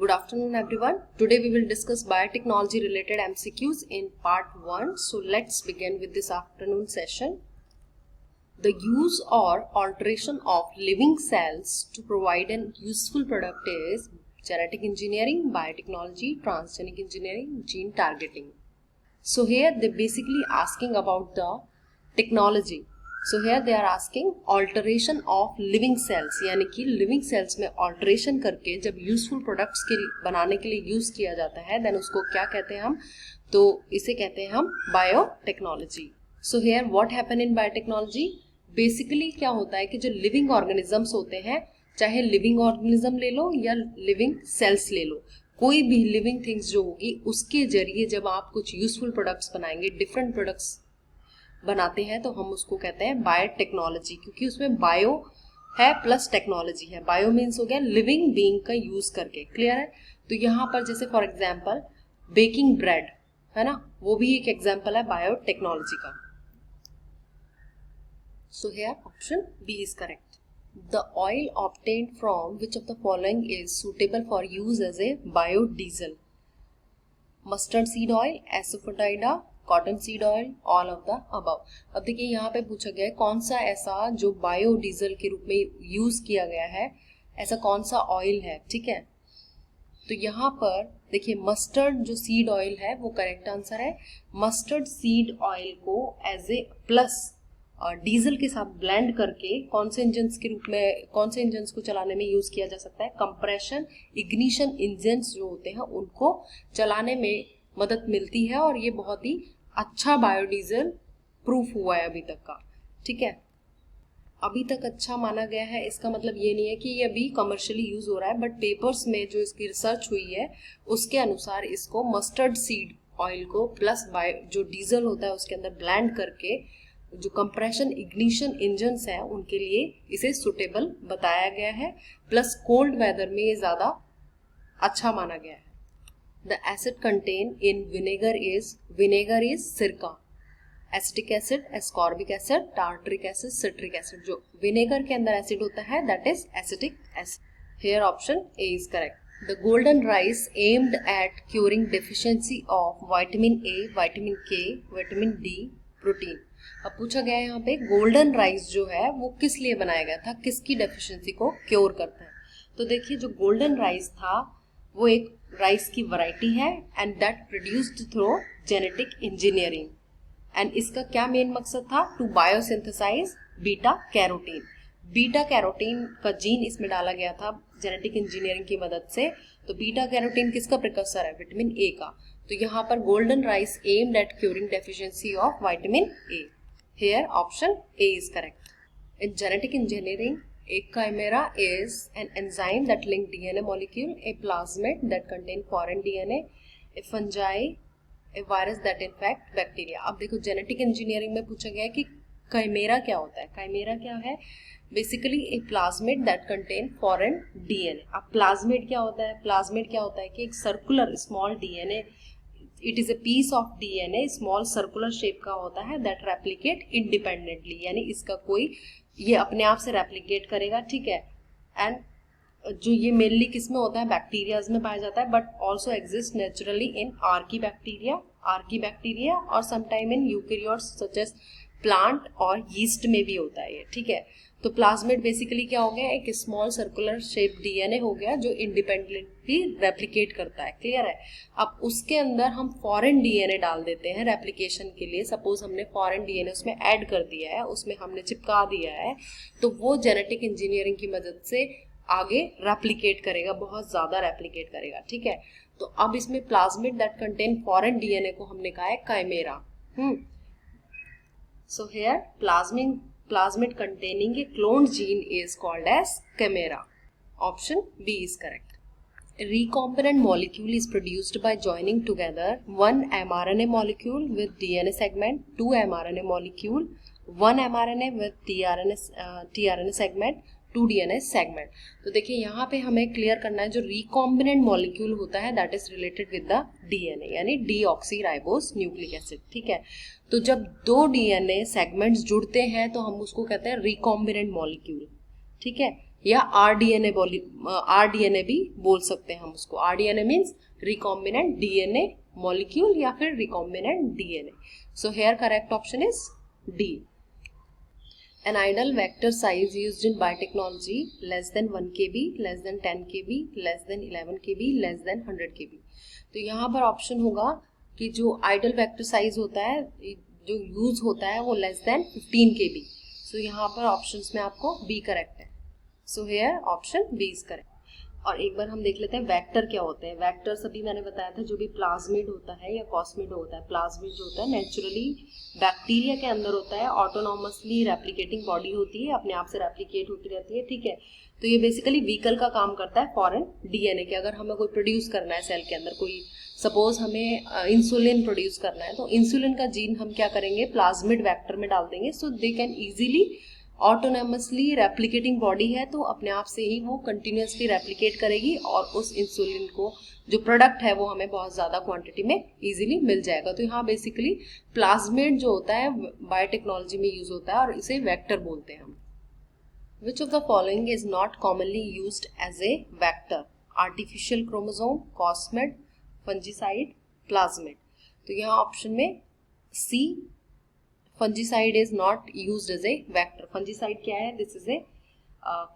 Good afternoon everyone. Today we will discuss biotechnology related MCQs in part 1. So let's begin with this afternoon session. The use or alteration of living cells to provide an useful product is genetic engineering, biotechnology, transgenic engineering, gene targeting. So here they basically asking about the technology. So here they are asking alteration of living cells, यानी कि living cells में alteration करके जब useful products के बनाने के लिए use किया जाता है, then उसको क्या कहते हैं हम? तो इसे कहते हैं हम biotechnology. So here what happen in biotechnology? Basically क्या होता है कि जो living organisms होते हैं, चाहे living organism ले लो या living cells ले लो, कोई भी लिविंग थिंग्स जो होगी उसके जरिए जब आप कुछ यूजफुल प्रोडक्ट्स बनाएंगे, डिफरेंट प्रोडक्ट्स बनाते हैं, तो हम उसको कहते हैं बायोटेक्नोलॉजी, क्योंकि उसमें बायो है प्लस टेक्नोलॉजी है. बायो मीन्स हो गया लिविंग बीइंग का यूज करके. क्लियर है? तो यहाँ पर जैसे फॉर एग्जांपल बेकिंग ब्रेड है ना, वो भी एक एग्जांपल है बायोटेक्नोलॉजी का. So here option B is correct. The oil obtained from which of the following is suitable for use as a biodiesel? Mustard seed oil, asafoetida, cotton seed oil, all of the above. अब देखिए यहाँ पे पूछा गया है कौन सा ऐसा जो बायोडीजल के रूप में यूज किया गया है, ऐसा कौन सा ऑयल है. ठीक है, तो यहाँ पर देखिए मस्टर्ड जो सीड ऑयल है वो करेक्ट आंसर है. मस्टर्ड सीड ऑयल को एज ए प्लस डीजल के साथ ब्लेंड करके कौन से इंजन्स के रूप में, कौन से इंजन्स को चलाने में यूज किया जा सकता है? कंप्रेशन इग्निशन इंजन्स जो होते हैं उनको चलाने में मदद मिलती है, और ये बहुत ही अच्छा बायोडीजल प्रूफ हुआ है अभी तक का. ठीक है, अभी तक अच्छा माना गया है, इसका मतलब ये नहीं है कि ये अभी कमर्शियली यूज हो रहा है, बट पेपर्स में जो इसकी रिसर्च हुई है उसके अनुसार इसको मस्टर्ड सीड ऑयल को प्लस जो डीजल होता है उसके अंदर ब्लेंड करके जो कंप्रेशन इग्निशन इंजन्स हैं उनके लिए इसे सुटेबल बताया गया है, प्लस कोल्ड वेदर में ये ज़्यादा अच्छा माना गया है. The acid content in vinegar is सिरका, acetic acid, ascorbic acid, tartaric acid, citric acid. जो विनेगर के अंदर एसिड होता है that is acetic acid. Here option A is correct. The golden rice aimed at curing deficiency of vitamin A, vitamin K, vitamin D, protein. अब पूछा गया है यहाँ पे गोल्डन राइस जो है वो किस लिए बनाया गया था, किसकी डेफिशिएंसी को क्योर करता है. तो देखिए जो गोल्डन राइस था वो एक राइस की वैरायटी है and that produced through genetic engineering. And इसका क्या मेन मकसद था? To biosynthesize beta carotene. Beta carotene का जीन इसमें डाला गया था जेनेटिक इंजीनियरिंग की मदद से. तो बीटा कैरोटीन किसका प्रिकर्सर है? विटामिन ए का. तो यहाँ पर golden rice aimed at curing deficiency of vitamin A. Here option A is correct. In genetic engineering, a chimera is an enzyme that link DNA molecule, a plasmid that contain foreign DNA, a fungi, a virus that infect bacteria. अब देखो genetic engineering में पूछा गया है कि chimera क्या होता है. chimera क्या है? Basically a plasmid that contain foreign DNA. अब plasmid क्या होता है? plasmid क्या होता है कि एक circular small DNA, it is a piece of DNA, small circular shape का होता है दैट रेप्लिकेट इंडिपेंडेंटली, यानी इसका कोई ये अपने आप से रेप्लिकेट करेगा. ठीक है, एंड जो ये मेनली किस में होता है? बैक्टीरियाज में पाया जाता है, but also exist naturally in archaebacteria और sometime in eukaryotes such as plant और यीस्ट में भी होता है ये. ठीक है, तो प्लाज्मिड बेसिकली क्या हो गया? एक स्मॉल सर्कुलर शेप डीएनए हो गया जो इंडिपेंडेंटली रेप्लिकेट करता है. क्लियर है? अब उसके अंदर हम फॉरेन डीएनए डाल देते हैं रेप्लिकेशन के लिए. सपोज हमने फॉरेन डीएनए उसमें ऐड कर दिया है, उसमें हमने चिपका दिया है, तो वो जेनेटिक इंजीनियरिंग की मदद से आगे रेप्लिकेट करेगा, बहुत ज्यादा रेप्लिकेट करेगा. ठीक है, तो अब इसमें plasmid that contain foreign DNA को हमने कहा है chimera. So here plasmid containing a cloned gene is called as chimera. Option B is correct. A recombinant molecule is produced by joining together one mRNA molecule with DNA segment, two mRNA molecule, one mRNA with tRNA segment, 2 DNA segment. तो देखिए यहाँ पे हमें clear करना है जो recombinant molecule होता है that is related with the DNA, यानी डीऑक्सीराइबोस न्यूक्लिक एसिड. ठीक है, तो जब 2 डीएनए सेगमेंट्स जुड़ते हैं तो हम उसको कहते हैं रिकॉम्बिनेंट मॉलिक्यूल. ठीक है, या आरडीएनए भी बोल सकते हैं हम उसको। RDNA means recombinant DNA molecule या फिर recombinant DNA. So here correct option is D. An ideal vector size used in biotechnology less than 1 kb, less than 10 kb, less than 11 kb, less than 100 kb। तो यहाँ पर option होगा कि जो idol vector size होता है जो use होता है वो लेस देन 15 kb। सो यहाँ पर ऑप्शंस में आपको बी करेक्ट है। So here option B is correct. और एक बार हम देख लेते हैं वेक्टर क्या होते हैं। वेक्टर्स अभी मैंने बताया था, जो भी प्लाज्मिड होता है या कॉस्मिड होता है। प्लाज्मिड जो होता है नेचुरली बैक्टीरिया के अंदर होता है, ऑटोनॉमसली रेप्लिकेटिंग बॉडी होती है, अपने आप से रेप्लिकेट होती रहती है, ठीक है। तो ये बेसिकली व्हीकल का काम करता है फॉरेन डीएनए के। अगर हमें कोई प्रोड्यूस करना है सेल के अंदर, कोई सपोज हमें इंसुलिन प्रोड्यूस करना है, तो इंसुलिन का जीन हम क्या करेंगे, प्लाज्मिड वेक्टर में डाल देंगे। So they can easily autonomously replicating body है, तो अपने आप से ही वो कंटिन्यूसली रेप्लिकेट करेगी और उस इंसुलिन को जो प्रोडक्ट है वो हमें बहुत ज़्यादा क्वांटिटी में इजीली मिल जाएगा। तो यहाँ बेसिकली प्लाज्मिड जो होता है बायोटेक्नोलॉजी में यूज होता है और इसे वेक्टर बोलते हैं हम। Which of the following is not commonly used as a vector? Artificial chromosome, cosmid, fungicide, plasmid. तो यहाँ ऑप्शन में C, fungicide is not used as a vector. Fungicide क्या है? This is a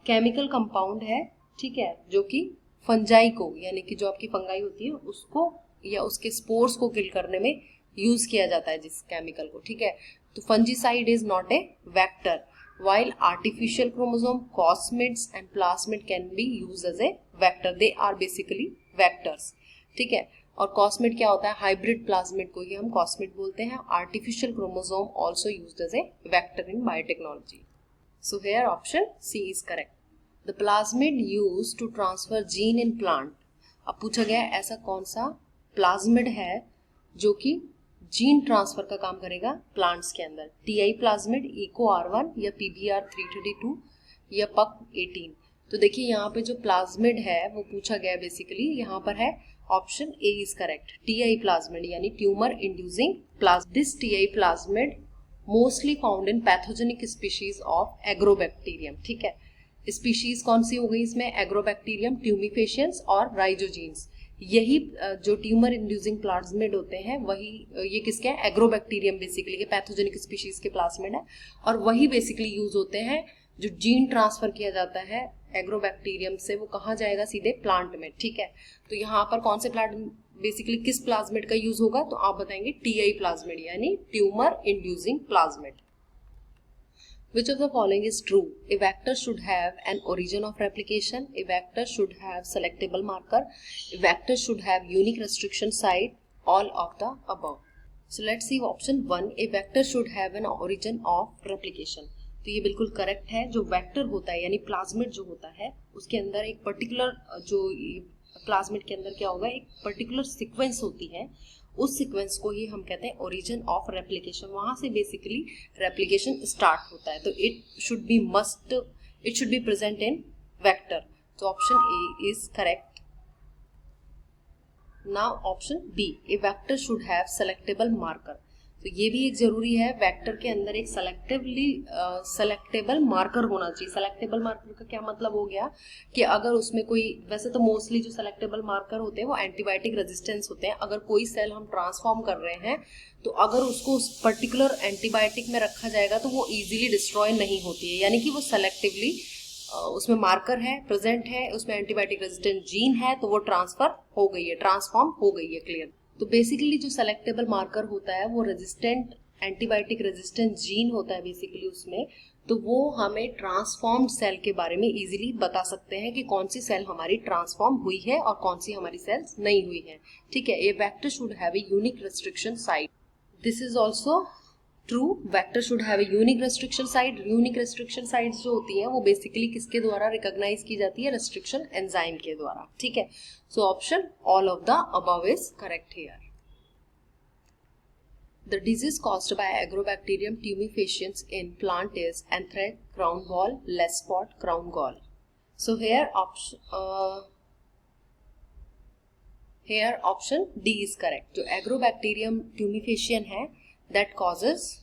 chemical compound है, ठीक है, जो कि फंजाई को, यानी कि जो आपकी फंगाई होती है उसको या उसके स्पोर्स को किल करने में यूज किया जाता है जिस केमिकल को, ठीक है। तो fungicide is not a vector, while artificial chromosome, cosmids and plasmid can be used as a vector. They are basically vectors, ठीक है। और कॉस्मिड क्या होता है? हाइब्रिड प्लाज्मिड को ही हम कॉस्मिड बोलते हैं। Artificial chromosome also used as a vector in biotechnology. So here option C is correct. The plasmid used to transfer gene in plant. अब पूछा गया ऐसा कौन सा प्लाज्मिड है जो कि जीन ट्रांसफर का काम करेगा प्लांट्स के अंदर? टीआई प्लाज्मिड, इको R1 या PBR 332 या पक 18। तो देखिए यहाँ पे जो प्लाज्मिड है वो पूछा गया बेसिकली, यहाँ पर है option A is correct, Ti plasmid यानी tumour inducing plasmid. This Ti plasmid mostly found in pathogenic species of agrobacterium, ठीक है। स्पीशीज कौन सी हो गई इसमें? एग्रोबैक्टीरियम, ट्यूमिफेशियंस और राइजोजीन्स। यही जो ट्यूमर इंड्यूसिंग प्लाज्मिड होते हैं वही ये किसके हैं? एग्रोबैक्टीरियम बेसिकली के पैथोजेनिक स्पीशीज के प्लाज्मिड है, और वही बेसिकली यूज होते हैं। जो जीन ट्रांसफर किया जाता है एग्रोबैक्टीरियम से वो कहाँ जाएगा? सीधे प्लांट में, ठीक है। तो यहाँ पर कौन से प्लांट बेसिकली किस प्लाज्मिड का यूज होगा? तो आप बताएंगे टीआई प्लाज्मिड यानी tumour inducing plasmid. Which of the following is true? A vector should have an origin of replication. A vector should have selectable marker. A vector should have unique restriction site. All of the above. So let's see option 1. A vector should have an origin of replication. तो ये बिल्कुल correct है। जो vector होता है यानी plasmid जो होता है उसके अंदर एक पर्टिकुलर, जो प्लाज्मिड के अंदर क्या होगा, एक पर्टिकुलर सीक्वेंस होती है, उस सीक्वेंस को ही हम कहते हैं ओरिजिन ऑफ रेप्लिकेशन। वहां से बेसिकली रेप्लिकेशन स्टार्ट होता है। तो it should be present in vector. तो option A is correct. Now option B, a vector should have selectable marker. तो ये भी एक जरूरी है, वेक्टर के अंदर एक सेलेक्टेबल मार्कर होना चाहिए। सेलेक्टेबल मार्कर का क्या मतलब हो गया कि अगर उसमें कोई, वैसे तो मोस्टली जो सेलेक्टेबल मार्कर होते हैं वो एंटीबायोटिक रेजिस्टेंस होते हैं। अगर कोई सेल हम ट्रांसफॉर्म कर रहे हैं तो अगर उसको उस पर्टिकुलर एंटीबायोटिक में रखा जाएगा तो वो इजीली डिस्ट्रॉय नहीं होती है, यानी कि वो सेलेक्टिवली उसमें मार्कर है, प्रेजेंट है, उसमें एंटीबायोटिक रेजिस्टेंट जीन है, तो वो ट्रांसफर हो गई है, ट्रांसफॉर्म हो गई है। क्लियर? तो बेसिकली जो सेलेक्टेबल मार्कर होता है वो रेजिस्टेंट, एंटीबायोटिक रेजिस्टेंट जीन होता है बेसिकली उसमें। तो वो हमें ट्रांसफॉर्म्ड सेल के बारे में इजीली बता सकते हैं कि कौन सी सेल हमारी ट्रांसफॉर्म हुई है और कौन सी हमारी सेल्स नहीं हुई है, ठीक है। A vector should have a unique restriction site. This is also true, vector should have a unique restriction site. Unique restriction sites जो होती हैं वो बेसिकली किसके द्वारा रिकॉग्नाइज की जाती है? रेस्ट्रिक्शन एंजाइम के द्वारा, ठीक है। So option all of the above is correct here. The disease caused by Agrobacterium tumefaciens in plant is anthracnose, crown gall, less spot, crown gall. So here option D is correct. जो Agrobacterium tumefaciens है that causes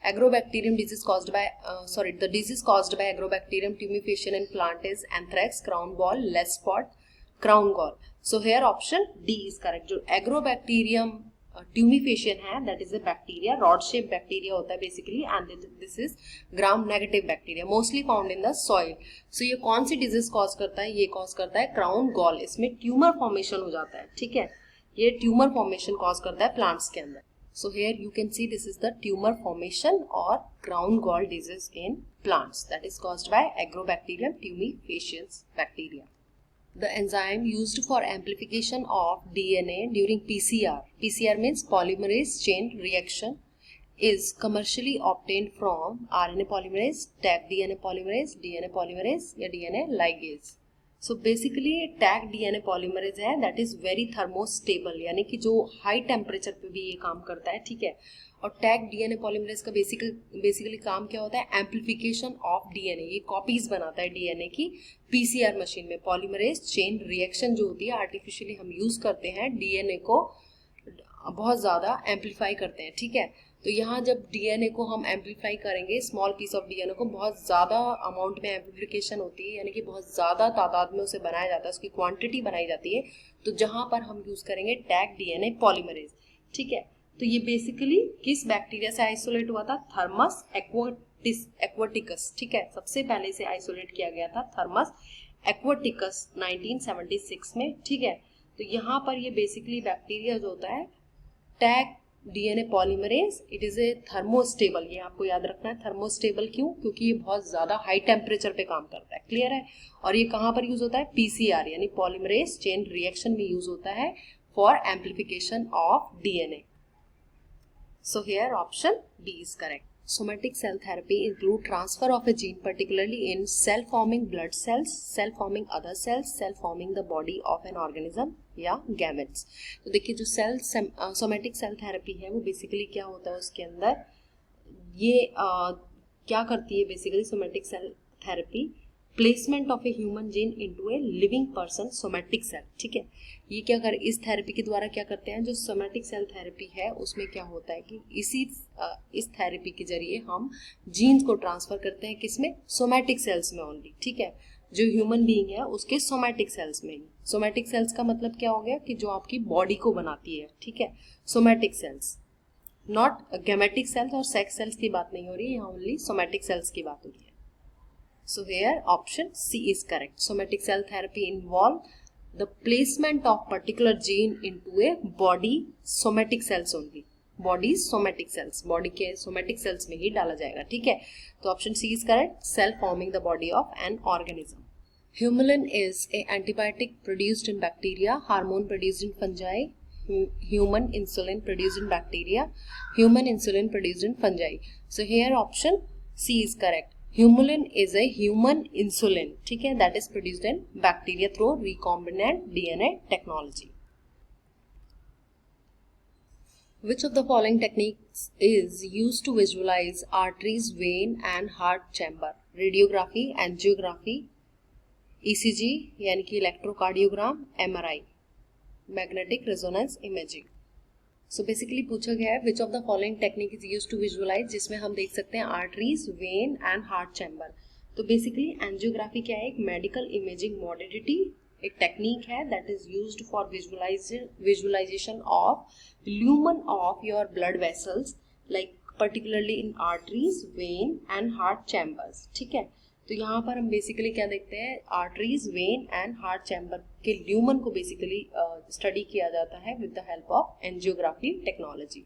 Agrobacterium disease caused by the disease caused by Agrobacterium tumefaciens in plant is anthrax, crown gall, less spot, crown gall. So here option D is correct. जो Agrobacterium tumefaciens है, that is a bacteria, rod shaped bacteria होता है basically, and this is gram negative bacteria, mostly found in the soil. So ये कौन सी disease cause करता है? ये cause करता है crown gall. इसमें tumor formation हो जाता है, ठीक है, ये tumor formation cause करता है plants के अंदर. So here you can see this is the tumor formation or crown gall disease in plants that is caused by Agrobacterium tumefaciens bacteria. The enzyme used for amplification of DNA during PCR, PCR means polymerase chain reaction, is commercially obtained from RNA polymerase, tag DNA polymerase, DNA polymerase या DNA ligase. So basically tag DNA polymerase है, that is very thermostable, यानी कि जो high temperature पे भी ये काम करता है, ठीक है. और टैग डीएनए पॉलीमरेज का बेसिकली काम क्या होता है? एम्प्लीफिकेशन ऑफ डीएनए, ये कॉपीज बनाता है डीएनए की पीसीआर मशीन में. पॉलीमरेज चेन रिएक्शन जो होती है आर्टिफिशियली हम यूज करते हैं, डीएनए को बहुत ज़्यादा एम्पलीफाई करते हैं, ठीक है. तो यहाँ जब डीएनए को हम एम्पलीफाई करेंगे, स्मॉल पीस ऑफ डीएनए को बहुत ज़्यादा अमाउंट में एम्पलीफिकेशन होती है, यानी कि बहुत ज़्यादा तादाद में उसे बनाया जाता है, उसकी क्वांटिटी बनाई जाती है, तो जहाँ पर हम यूज़ करेंगे टैग डीएनए पॉलीमरेज, ठीक है. तो ये बेसिकली किस बैक्टीरिया से आइसोलेट हुआ था? थर्मस एक्वाटिकस, ठीक है. सबसे पहले से आइसोलेट किया गया था थर्मस एक्वाटिकस 1976 में, ठीक है. तो यहाँ पर ये बेसिकली बैक्टीरिया जो होता है tag DNA polymerase, it is A thermostable, ये आपको याद रखना है. थर्मोस्टेबल क्यों? क्योंकि ये बहुत ज्यादा हाई टेम्परेचर पे काम करता है, क्लियर है. और ये कहाँ पर यूज होता है? पीसीआर यानी पॉलीमरेज चेन रिएक्शन में यूज होता है for amplification of DNA. So here option B is correct. Somatic cell therapy include transfer of a gene, particularly in cell-forming blood cells, cell-forming other cells, cell-forming the body of an organism या gametes. तो देखिए जो somatic cell therapy है वो basically क्या होता है उसके अंदर, ये क्या करती है basically somatic cell therapy? Placement of a human gene into a living person somatic cell, ठीक है. ये क्या कर इस थेरेपी के द्वारा क्या करते हैं? जो सोमैटिक सेल थेरेपी है उसमें क्या होता है कि इस थेरेपी के जरिए हम जीन्स को ट्रांसफर करते हैं, किसमें? सोमैटिक सेल्स में ओनली, ठीक है. जो ह्यूमन बीइंग है उसके सोमैटिक सेल्स में ही. सोमैटिक सेल्स का मतलब क्या हो गया कि जो आपकी बॉडी को बनाती है, ठीक है, somatic cells, not gametic cells और सेक्स सेल्स की बात नहीं हो रही है, यहाँ ओनली सोमैटिक सेल्स की बात हो रही है. So here option C is correct. Somatic cell therapy involve the placement of particular gene into a body somatic cells only. Body somatic cells, body के somatic cells में ही डाला जाएगा, ठीक है. तो option C is correct. Cell forming the body of an organism. Humulin is a antibiotic produced in bacteria, hormone produced in fungi, human insulin produced in bacteria, human insulin produced in fungi. So here option C is correct. Humulin is a human insulin, ठीक है, that is produced in bacteria through recombinant DNA technology. Which of the following techniques is used to visualize arteries, vein and heart chamber? Radiography, angiography, ECG यानी कि electrocardiogram, MRI, magnetic resonance imaging. So basically पूछा गया है which of the following technique is use to visualize, जिसमें हम देख सकते हैं arteries, vein and heart chamber. तो बेसिकली एंजियोग्राफी क्या है? एक मेडिकल इमेजिंग मॉडलिटी, एक टेक्निक है that is used for visualization of lumen of your blood vessels, like particularly in arteries, vein and heart chambers, ठीक है. तो यहाँ पर हम बेसिकली क्या देखते हैं? Arteries, vein and heart chamber के ल्यूमन को बेसिकली स्टडी किया जाता है with the help of angiography technology.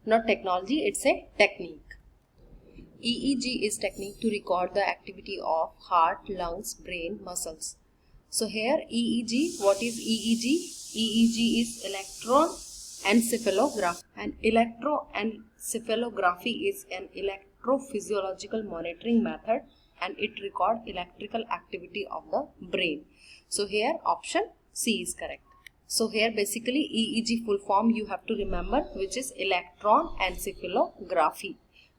Not technology, it's a technique. EEG is technique to record the activity of heart, lungs, brain, muscles. So here EEG, what is EEG? EEG is electroencephalography. And electroencephalography is an electrophysiological monitoring method and it record electrical activity of the brain. So here option C is correct. So here basically EEG full form you have to remember, which is electron encephalography,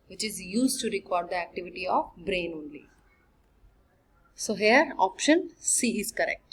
which is used to record the activity of brain only. So here option C is correct.